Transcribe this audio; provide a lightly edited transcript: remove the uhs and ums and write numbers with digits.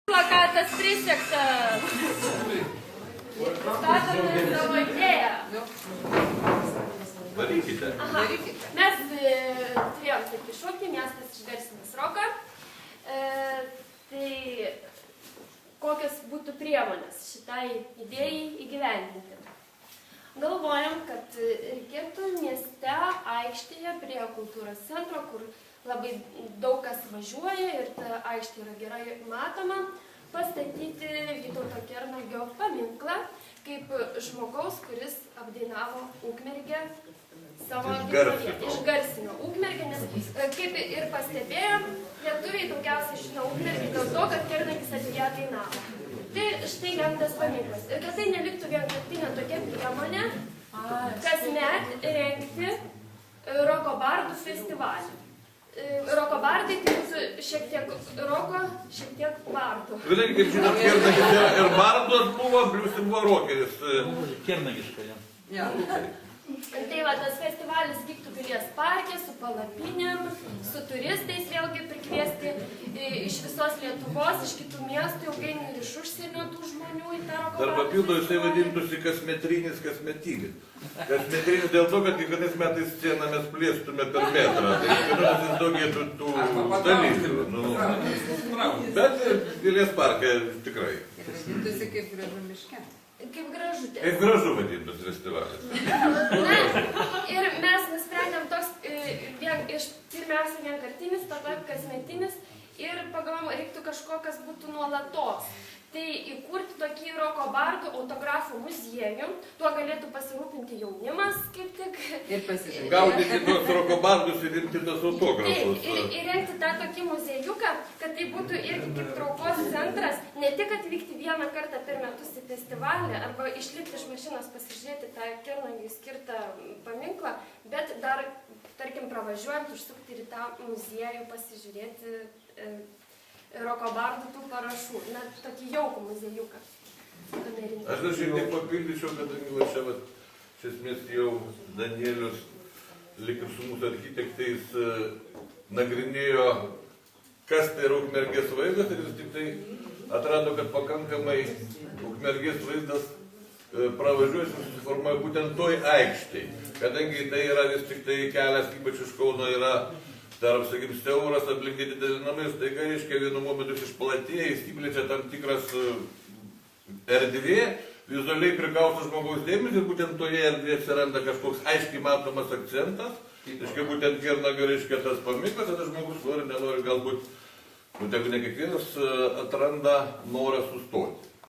Plakatas prisegtas. Statome savo idėją. Darykite. Mes turėjom tokį šūkį, miestas išgarsinis roką. Tai kokios būtų priemonės šitai idėjai įgyvendinti? Galvojam, kad reikėtų mieste, aikštėje, prie kultūros centro, kur labai daug kas važiuoja ir ta aikštė yra gerai matoma, pastatyti Vytauto Kernagio paminklą kaip žmogaus, kuris apdainavo Ukmergę savo gyvenime. Išgarsino Ukmergę, nes kaip ir pastebėjom, lietuviai daugiausiai žino Ukmergį dėl to, kad Kernagis apie ją dainavo. Tai štai jam tas paminklas. Ir kad tai neliktų vienkartinė tokia priemonė, kasmet rengti roko bardų festivalį. Roko bardai tai būtų šiek tiek roko, šiek tiek bardų. Kadangi, kaip žinot, Kernagis ir bardas buvo, plius ir buvo rokeris. Kernagiška, ja. Tai va, tas festivalis vyktų Pilies parke, su palapinėm, su turistais vėlgi prikviesti iš visos Lietuvos, iš kitų miestų, ilgainiui ir iš užsienio tų žmonių į tą roko bardų. Dar papildo jisai vadintųsi kasmetrinis kasmetinis. Kasmetrinis dėl to, kad kiekvienais metais sceną mes plėstume per metrą. Tai kiekvienas daugėtų tų dalykų. Bet Pilies parke tikrai. Vadintųsi kaip gražu miške. Kaip gražutė. Kaip gražu vadintus festivalis. Na, ir mes nusprendėm toks pirmiausia vienkartinis, tada kasmetinis ir pagalvom, reiktų kažko, kas būtų nuolatos. Tai įkurti tokį roko bardų autografų muziejų, tuo galėtų pasirūpinti jaunimas, kaip tik. Ir pasižiūrėti. Gaudyti tuos roko bardus ir imti tas autografus. Taip, ir rengti tą tokį muziejuką, kad tai būtų irgi kaip traukos centras, ne tik atvykti vieną kartą per metus į festivalį, arba išlipti iš mašinos pasižiūrėti tą Kernagiui skirtą paminklą, bet dar, tarkim, pravažiuojant, užsukti ir tą muziejų pasižiūrėti roko bardų tų parašų. Na, tokį jaukų muziejuką. Aš dar šiek tiek papildyčiau, kadangi va čia, iš esmės jau Danielius, lyg ir su mūsų architektais, nagrinėjo, kas tai yra Ukmergės vaizdas, ir jis tik tai atrado, kad pakankamai Ukmergės vaizdas pravažiuojas ir susiformuoja būtent toj aikštėj. Kadangi tai yra vis tik tai kelias, ypač iš Kauno yra tarp, sakykim, siauras, aplinkė didelį namai, staiga, reiškia, vienu momentu išplatėja, įsiplečia tam tikras erdvė, vizualiai prikausto žmogaus dėmesį ir būtent toje erdvėje atsiranda kažkoks aiškiai matomas akcentas, reiškia, būtent Kernagio, reiškia, tas paminklas, tada žmogus nori, nenori, galbūt, ne kiekvienas atranda norą sustoti.